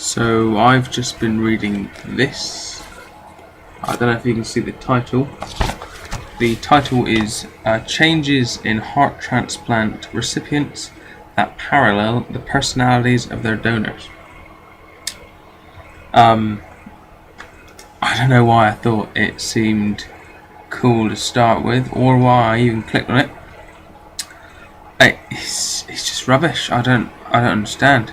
So I've just been reading this. I don't know if you can see the title. The title is Changes in Heart Transplant Recipients That Parallel the Personalities of Their Donors. I don't know why I thought it seemed cool to start with, or why I even clicked on it. It's just rubbish. I don't understand.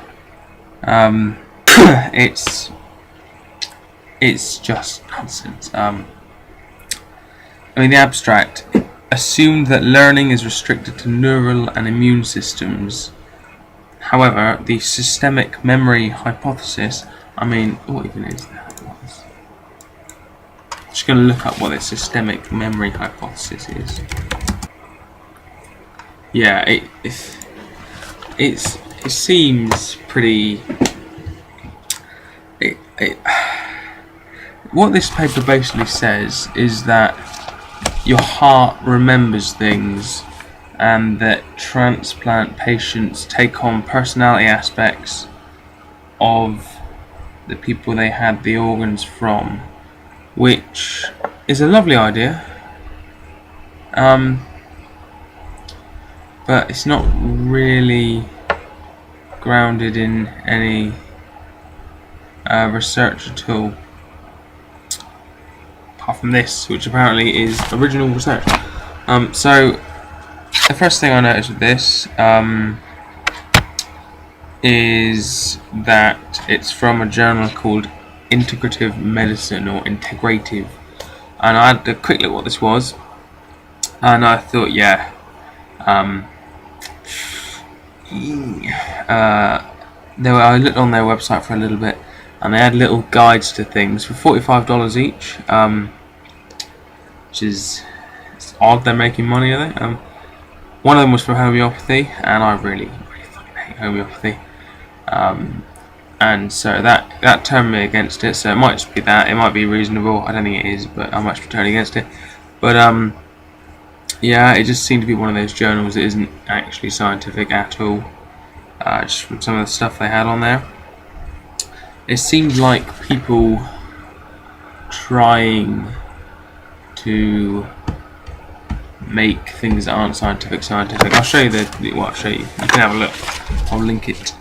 It's just nonsense. The abstract assumed that learning is restricted to neural and immune systems. However, the systemic memory hypothesis, what even is that? I'm just going to look up what the systemic memory hypothesis is. Yeah, it seems pretty. What this paper basically says is that your heart remembers things, and that transplant patients take on personality aspects of the people they had the organs from, which is a lovely idea. But it's not really grounded in any research at all, apart from this, which apparently is original research. So the first thing I noticed with this is that it's from a journal called Integrative Medicine, or Integrative, and I had a quick look at what this was, and I thought, I looked on their website for a little bit, and they had little guides to things for $45 each, which is, it's odd they're making money, are they? One of them was for homeopathy, and I really fucking hate homeopathy, and so that turned me against it. So it might just be that, it might be reasonable, I don't think it is, but I'm actually turning against it. But it just seemed to be one of those journals that isn't actually scientific at all, just from some of the stuff they had on there. It seemed like people trying to make things that aren't scientific. I'll show you I'll show you. You can have a look. I'll link it.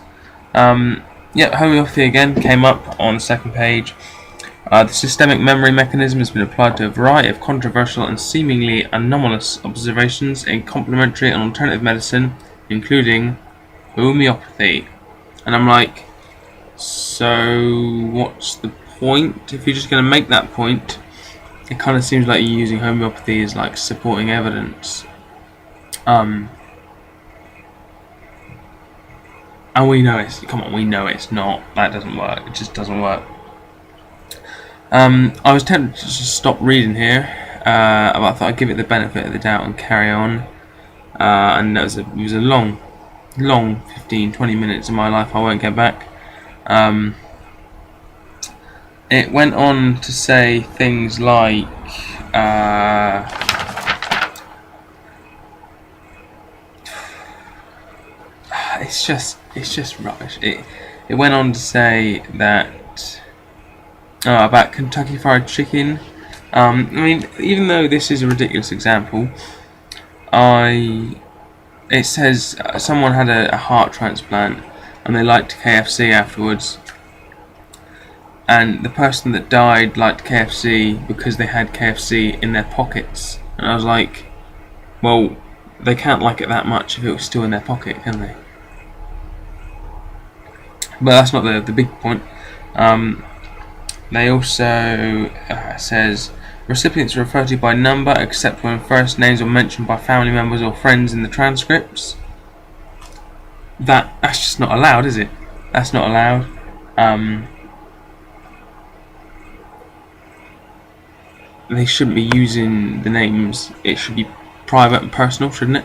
Homeopathy again came up on the second page. The systemic memory mechanism has been applied to a variety of controversial and seemingly anomalous observations in complementary and alternative medicine, including homeopathy. And I'm like, so what's the point? If you're just going to make that point, it kind of seems like you're using homeopathy as like supporting evidence. And we know it's not. That doesn't work. It just doesn't work. I was tempted to just stop reading here, but I thought I'd give it the benefit of the doubt and carry on. And it was a long 15-20 minutes of my life I won't get back. It went on to say things like it's just rubbish. It went on to say that about Kentucky Fried Chicken. Even though this is a ridiculous example, it says someone had a heart transplant and they liked KFC afterwards, and the person that died liked KFC because they had KFC in their pockets. And I was like, well, they can't like it that much if it was still in their pocket, can they? But that's not the big point. They also says recipients are referred to by number except when first names are mentioned by family members or friends in the transcripts. That's just not allowed, is it? That's not allowed. They shouldn't be using the names. It should be private and personal, shouldn't it?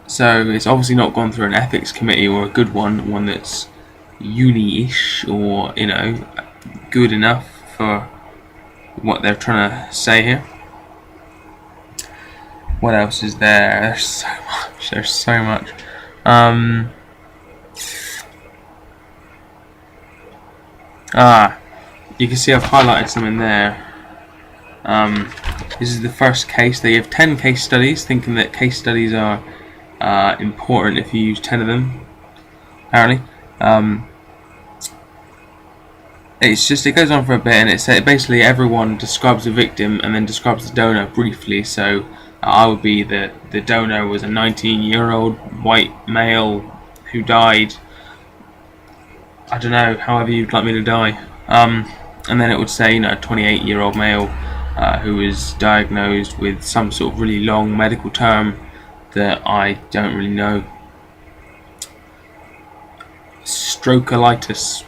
So it's obviously not gone through an ethics committee, or a good one that's uni-ish, or good enough for what they're trying to say here. What else is there? There's so much. You can see I've highlighted some in there. This is the first case. They have 10 case studies, thinking that case studies are important if you use 10 of them, apparently. It goes on for a bit, and it's basically everyone describes the victim and then describes the donor briefly. So I would be the donor was a 19-year-old white male who died, I don't know, however you'd like me to die. And then it would say, a 28-year-old male who was diagnosed with some sort of really long medical term that I don't really know. Strokeolitis.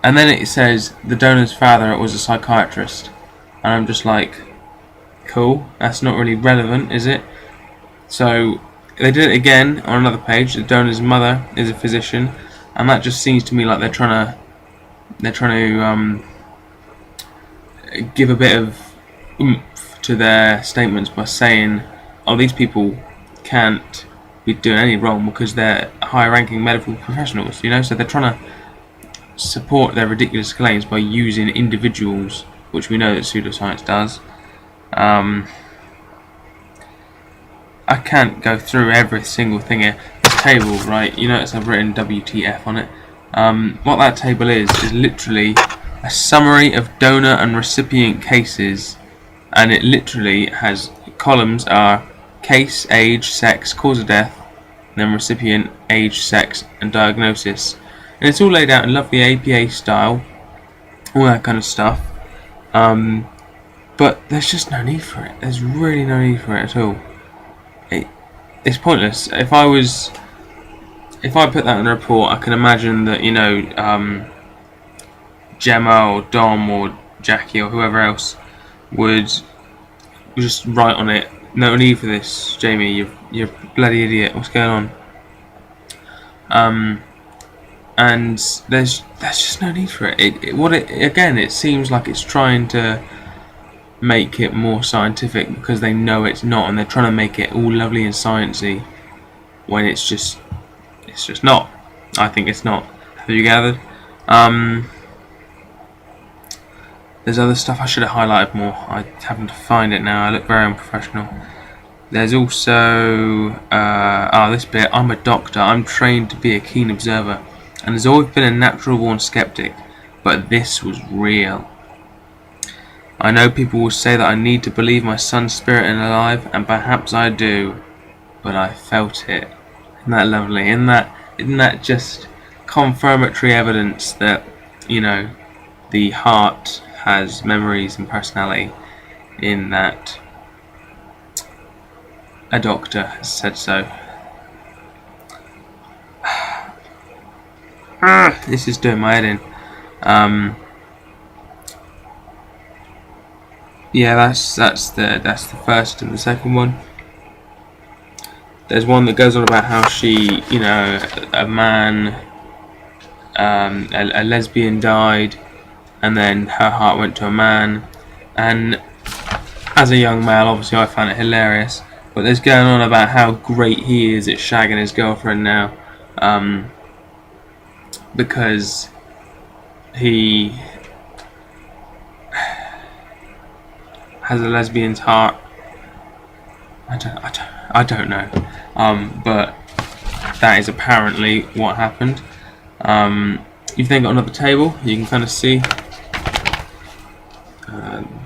And then it says the donor's father was a psychiatrist. And I'm just like, cool, that's not really relevant, is it? So they did it again on another page. The donor's mother is a physician, and that just seems to me like they're trying to give a bit of oomph to their statements by saying, oh, these people can't be doing any wrong because they're high-ranking medical professionals, so they're trying to support their ridiculous claims by using individuals, which we know that pseudoscience does. I can't go through every single thing here. This table, right, you notice I've written WTF on it. What that table is literally a summary of donor and recipient cases, and it literally has columns are case, age, sex, cause of death, then recipient, age, sex, and diagnosis. And it's all laid out in lovely APA style, all that kind of stuff. But there's just no need for it. There's really no need for it at all. It's pointless. If I put that in a report, I can imagine that Gemma or Dom or Jackie or whoever else would just write on it. No need for this, Jamie. You're a bloody idiot. What's going on? And there's just no need for it. It seems like it's trying to make it more scientific because they know it's not, and they're trying to make it all lovely and sciencey when it's just not. I think it's not. Have you gathered? There's other stuff I should have highlighted more. I happen to find it now. I look very unprofessional. There's also this bit. I'm a doctor. I'm trained to be a keen observer, and has always been a natural-born skeptic, but this was real. I know people will say that I need to believe my son's spirit is alive, and perhaps I do, but I felt it. Isn't that lovely? Isn't that just confirmatory evidence that, the heart has memories and personality, in that a doctor has said so. This is doing my head in. Yeah, that's the first and the second one. There's one that goes on about how she, a man, a lesbian died, and then her heart went to a man. And as a young male, obviously I found it hilarious. But there's going on about how great he is at shagging his girlfriend now, because he has a lesbian's heart. I don't know, but that is apparently what happened. You've then got another table. You can kind of see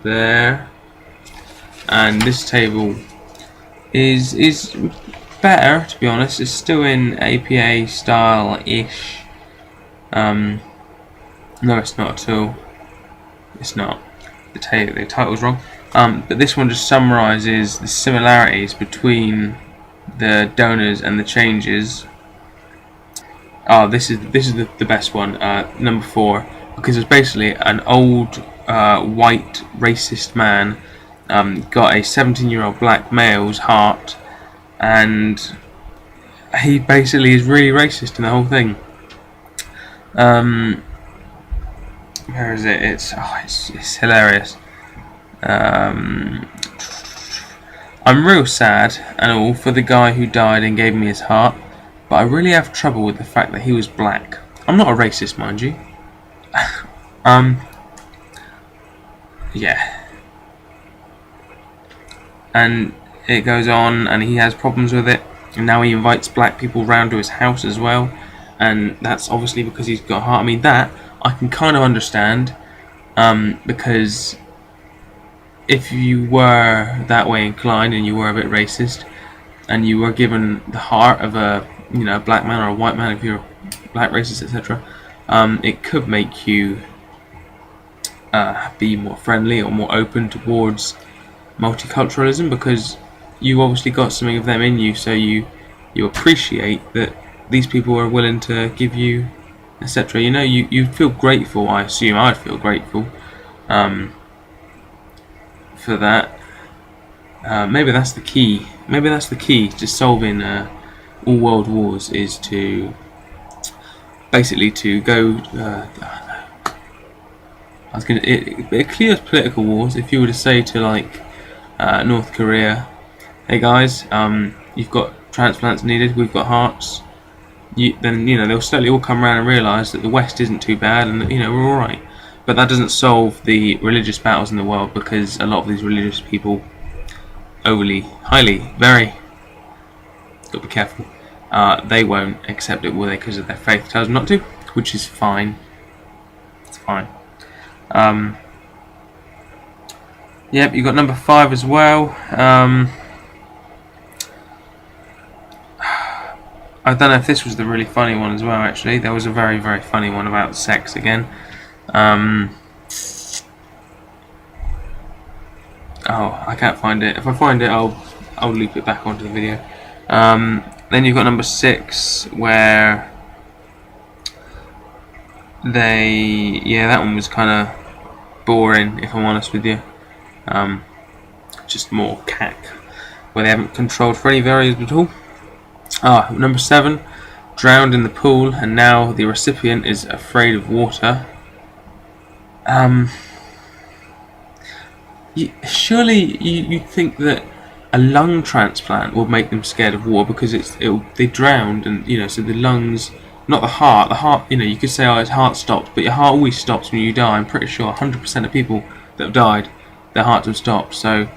there, and this table is better, to be honest. It's still in APA style-ish. No, it's not at all. It's not. The title's wrong. But this one just summarises the similarities between the donors and the changes. This is the best one, number 4, because it's basically an old white racist man got a 17-year-old black male's heart, and he basically is really racist in the whole thing. Where is it? It's hilarious. I'm real sad and all for the guy who died and gave me his heart, but I really have trouble with the fact that he was black. I'm not a racist, mind you. Um, yeah, and it goes on, and he has problems with it, and now he invites black people round to his house as well, and that's obviously because he's got a heart. I mean, that I can kind of understand, because if you were that way inclined and you were a bit racist, and you were given the heart of a black man or a white man, if you're a black racist, etc., it could make you be more friendly or more open towards multiculturalism, because you obviously got something of them in you, so you appreciate that these people are willing to give you, etc. You feel grateful. I assume I'd feel grateful for that. Maybe that's the key. Maybe that's the key to solving all world wars, is to basically to go. It clears political wars if you were to say to like North Korea, hey guys, you've got transplants needed, we've got hearts. Then they'll slowly all come around and realise that the West isn't too bad, and that we're all right. But that doesn't solve the religious battles in the world, because a lot of these religious people, overly, highly, very, got to be careful. They won't accept it, will they? Because of their faith tells them not to, which is fine. It's fine. Yep, you got number 5 as well. I don't know if this was the really funny one as well. Actually, there was a very, very funny one about sex again. Oh, I can't find it. If I find it, I'll loop it back onto the video. Then you've got number 6, where that one was kind of boring, if I'm honest with you. Just more cack, where they haven't controlled for any variables at all. Number 7, drowned in the pool, and now the recipient is afraid of water. Surely you'd think that a lung transplant will make them scared of water, because they drowned, and so the lungs, not the heart. The heart, you could say, his heart stopped, but your heart always stops when you die. I'm pretty sure 100% of people that have died, their hearts have stopped. So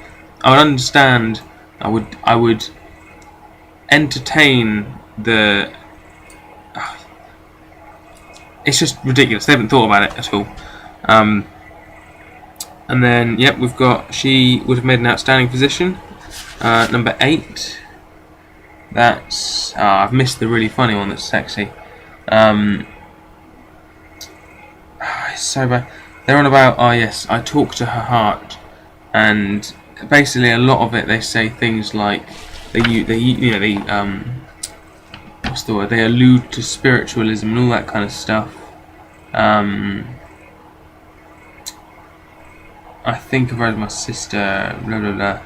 I would understand. I would entertain the. It's just ridiculous. They haven't thought about it at all. And then, we've got, she would have made an outstanding physician. Number 8. That's I've missed the really funny one. That's sexy. It's so bad. They're on about, yes, I talk to her heart, and basically a lot of it they say things like they what's the word? They allude to spiritualism and all that kind of stuff. I think of her as my sister, blah blah blah,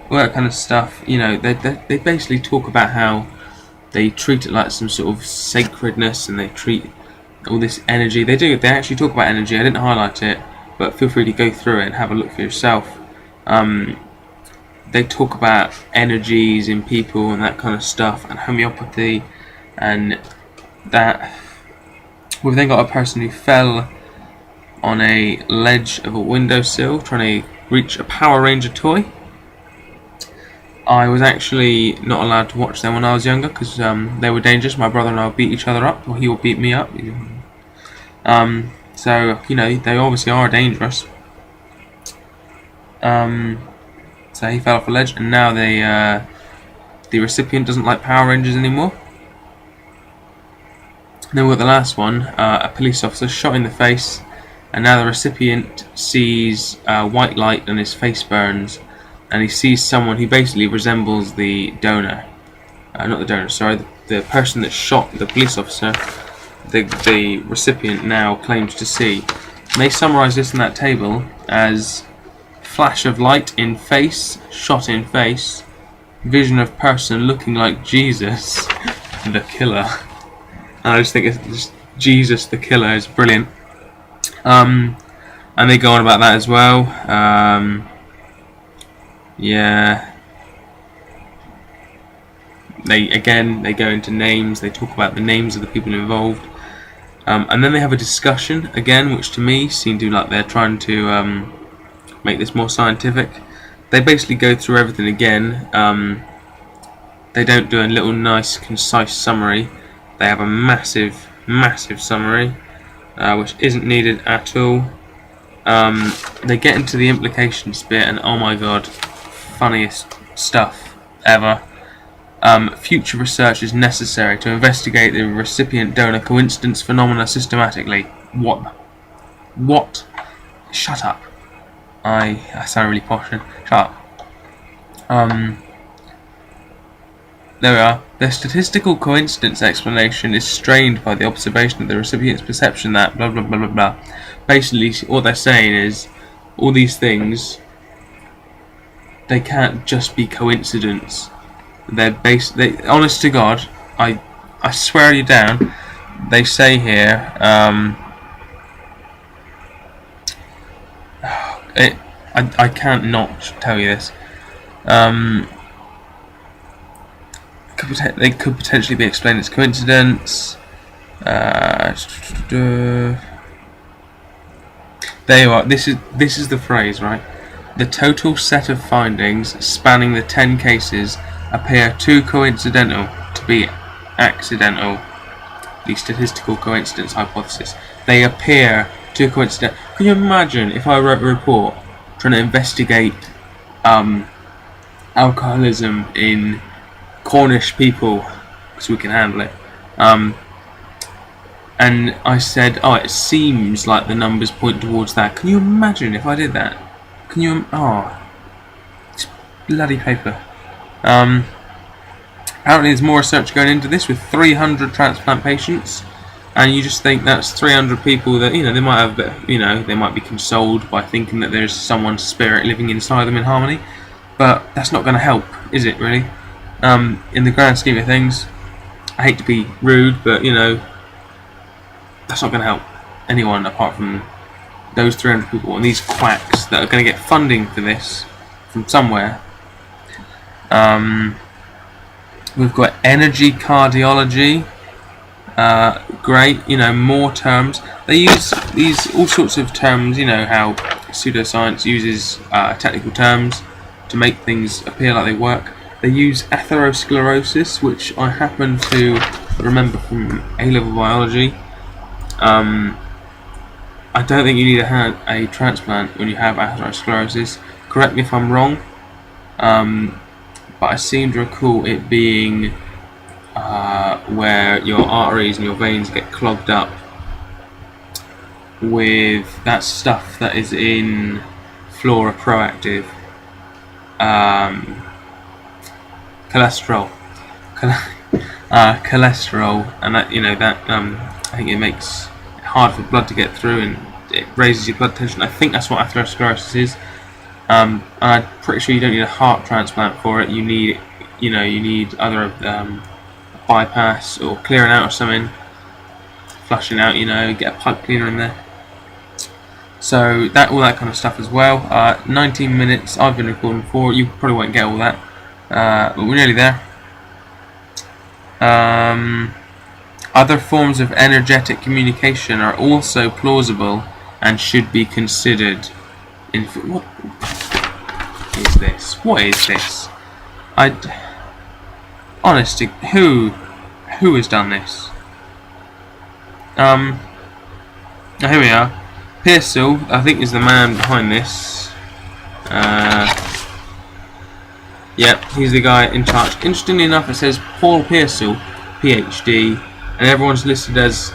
all that kind of stuff. They basically talk about how they treat it like some sort of sacredness, and they treat all this energy. They actually talk about energy. I didn't highlight it, but feel free to go through it and have a look for yourself. They talk about energies in people and that kind of stuff, and homeopathy, and that. We've then got a person who fell on a ledge of a windowsill trying to reach a Power Ranger toy. I was actually not allowed to watch them when I was younger, because they were dangerous. My brother and I would beat each other up, or he would beat me up. So they obviously are dangerous. So he fell off a ledge, and now the recipient doesn't like Power Rangers anymore. Then we've got the last one, a police officer shot in the face, and now the recipient sees white light and his face burns, and he sees someone who basically resembles the donor. Not the donor, sorry, the person that shot the police officer, the recipient now claims to see. And they summarise this in that table as flash of light in face, shot in face, vision of person looking like Jesus, the killer. And I just think it's just Jesus the killer is brilliant. And they go on about that as well. They go into names. They talk about the names of the people involved. And then they have a discussion again, which to me seemed to like they're trying to make this more scientific. They basically go through everything again. They don't do a little nice concise summary. They have a massive summary, which isn't needed at all. They get into the implications bit, and oh my god, funniest stuff ever. Future research is necessary to investigate the recipient-donor coincidence phenomena systematically. What? Shut up. I sound really posh. Shut up. There we are. The statistical coincidence explanation is strained by the observation of the recipient's perception that blah blah blah blah blah. Basically, what they're saying is all these things, they can't just be coincidence. They honest to God, I swear you down. They say here, I can't not tell you this. They could potentially be explained as coincidence. There you are. This is the phrase, right? The total set of findings spanning the 10 cases appear too coincidental to be accidental. The statistical coincidence hypothesis. They appear too coincidental. Can you imagine if I wrote a report trying to investigate alcoholism in Cornish people, because we can handle it, and I said, oh, it seems like the numbers point towards that. Can you imagine if I did that? Can you? Oh, it's bloody paper. Apparently there's more research going into this with 300 transplant patients, and you just think that's 300 people that, they might have, they might be consoled by thinking that there's someone's spirit living inside them in harmony, but that's not going to help, is it really? In the grand scheme of things, I hate to be rude, but that's not going to help anyone apart from those 300 people and these quacks that are going to get funding for this from somewhere. We've got energy cardiology. Great, more terms. They use these all sorts of terms. You know how pseudoscience uses technical terms to make things appear like they work. They use atherosclerosis, which I happen to remember from A-level biology. I don't think you need a transplant when you have atherosclerosis. Correct me if I'm wrong, but I seem to recall it being where your arteries and your veins get clogged up with that stuff that is in fluoroproactive cholesterol, and that I think it makes it hard for blood to get through, and it raises your blood tension. I think that's what atherosclerosis is. And I'm pretty sure you don't need a heart transplant for it. You need, you need either a bypass or clearing out or something, flushing out. Get a pipe cleaner in there. So all that kind of stuff as well. 19 minutes. I've been recording for. You probably won't get all that, but we're nearly there. Other forms of energetic communication are also plausible and should be considered. What is this? What is this? Honestly, who has done this? Now here we are. Pearsall, I think, is the man behind this. Yep, he's the guy in charge. Interestingly enough, it says Paul Pearsall, PhD, and everyone's listed as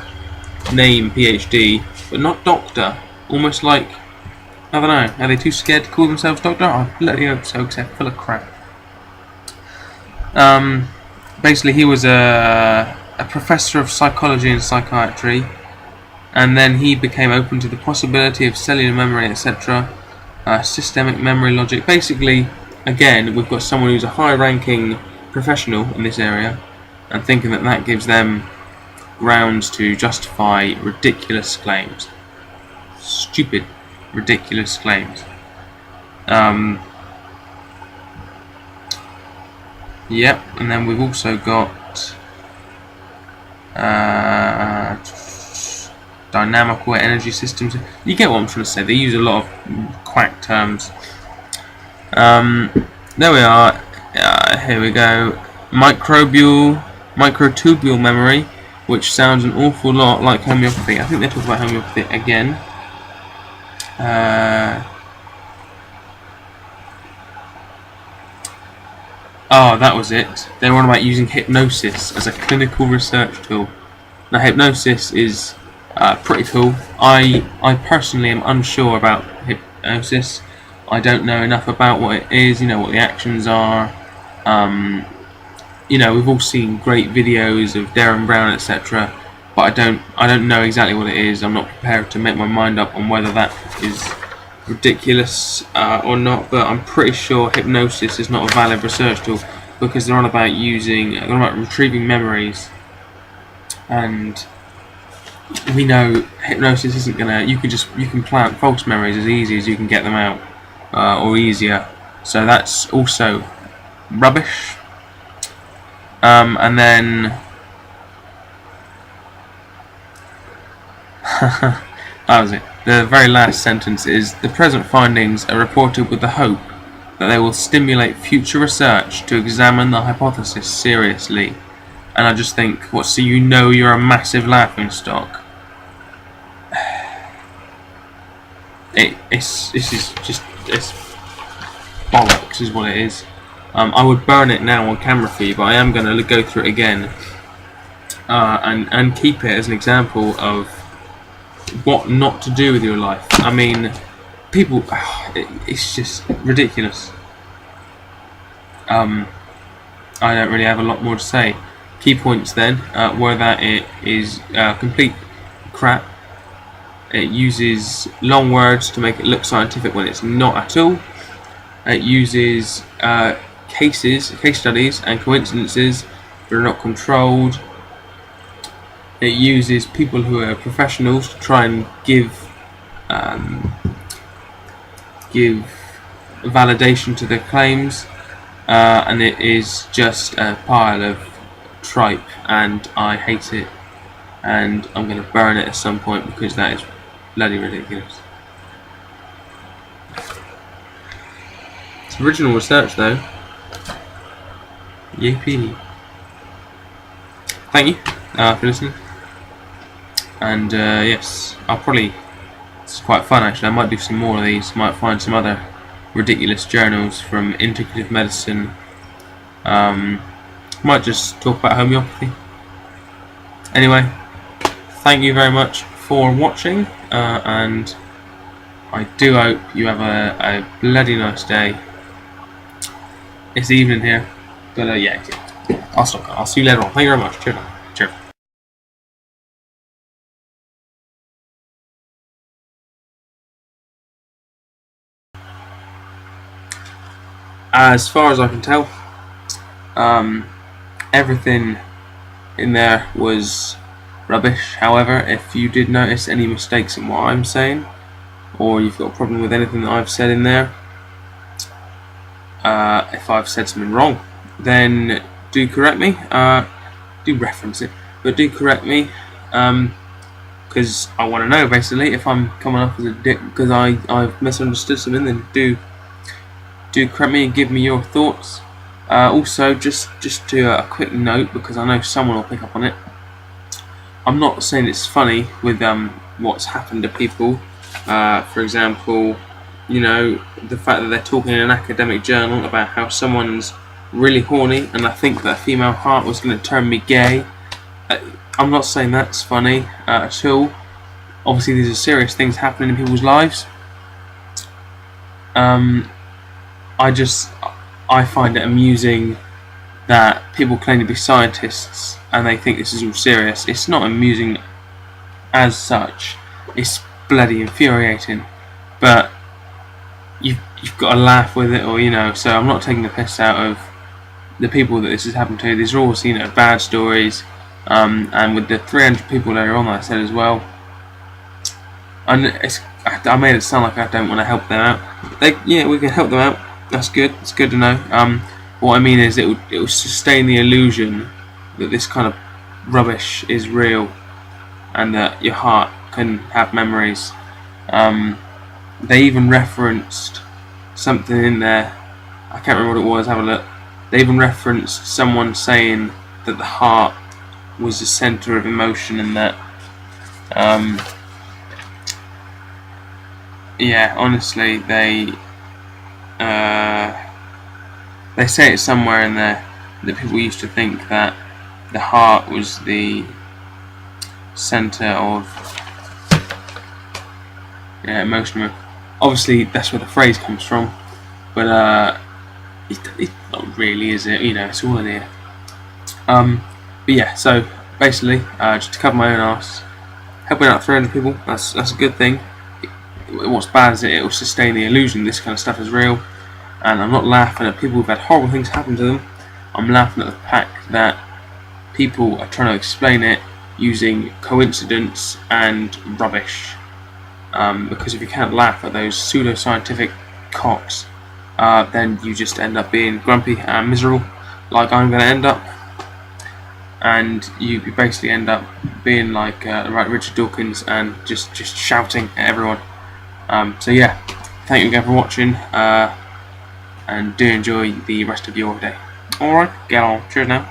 name PhD, but not doctor. Almost like, I don't know, are they too scared to call themselves doctor? I bloody hope so, because they're full of crap. Basically, he was a professor of psychology and psychiatry, and then he became open to the possibility of cellular memory, etc., systemic memory logic. Basically, again, we've got someone who's a high-ranking professional in this area, and thinking that gives them grounds to justify ridiculous claims. Stupid, ridiculous claims. Yep, and then we've also got dynamical energy systems. You get what I'm trying to say. They use a lot of quack terms. There we are. Here we go. Microtubule memory, which sounds an awful lot like homeopathy. I think they talk about homeopathy again. Oh, that was it. They were on about using hypnosis as a clinical research tool. Now, hypnosis is pretty cool. I personally am unsure about hypnosis. I don't know enough about what it is, what the actions are. We've all seen great videos of Darren Brown, etc. But I don't know exactly what it is. I'm not prepared to make my mind up on whether that is ridiculous or not. But I'm pretty sure hypnosis is not a valid research tool because they're on about retrieving memories, and we know hypnosis isn't gonna. You can plant false memories as easy as you can get them out, or easier. So that's also rubbish. And then that was it. The very last sentence is: the present findings are reported with the hope that they will stimulate future research to examine the hypothesis seriously. And I just think, so you're a massive laughingstock? It's bollocks is what it is. I would burn it now on camera for you, but I am going to go through it again and keep it as an example of what not to do with your life. I mean, people, it's just ridiculous. I don't really have a lot more to say. Key points then were that it is complete crap. It uses long words to make it look scientific when it's not at all. It uses case studies and coincidences that are not controlled. It uses people who are professionals to try and give validation to their claims, and it is just a pile of tripe, and I hate it, and I'm going to burn it at some point because that is bloody ridiculous. It's original research though. Yippee. Thank you for listening, and yes, it's quite fun actually. I might do some more of these. Might find some other ridiculous journals from integrative medicine. Might just talk about homeopathy. Anyway, thank you very much for watching, and I do hope you have a bloody nice day. It's evening here, but yeah, I'll see you later on. Thank you very much. Cheers. Cheers. As far as I can tell, everything in there was rubbish. However, if you did notice any mistakes in what I'm saying, or you've got a problem with anything that I've said in there, if I've said something wrong, then do correct me. Do reference it, but do correct me, because I want to know basically if I'm coming off as a dick because I've misunderstood something. Then do correct me and give me your thoughts. Also, just to a quick note, because I know someone will pick up on it. I'm not saying it's funny with what's happened to people. For example, the fact that they're talking in an academic journal about how someone's really horny, and I think that a female heart was going to turn me gay. I'm not saying that's funny at all. Obviously, these are serious things happening in people's lives. I find it amusing that people claim to be scientists and they think this is all serious. It's not amusing as such. It's bloody infuriating. But you've got to laugh with it, or so I'm not taking the piss out of the people that this has happened to. These are all bad stories, and with the 300 people later on that I said as well, and I made it sound like I don't want to help them out. We can help them out. That's good. It's good to know. What I mean is it will sustain the illusion that this kind of rubbish is real, and that your heart can have memories. They even referenced something in there. I can't remember what it was. Have a look. They even referenced someone saying that the heart was the center of emotion, and that. Yeah, honestly, they say it somewhere in there that people used to think that the heart was the center of emotion. Obviously, that's where the phrase comes from, but it's not really, is it? You know, it's all in here. But yeah, so basically, just to cover my own ass, helping out 300 people, that's a good thing. What's bad is that it will sustain the illusion this kind of stuff is real, and I'm not laughing at people who've had horrible things happen to them. I'm laughing at the fact that people are trying to explain it using coincidence and rubbish. Because if you can't laugh at those pseudo-scientific cocks, then you just end up being grumpy and miserable, like I'm going to end up. And you basically end up being like right Richard Dawkins and just shouting at everyone. So yeah, thank you again for watching, and do enjoy the rest of your day. Alright, get on. Cheers now.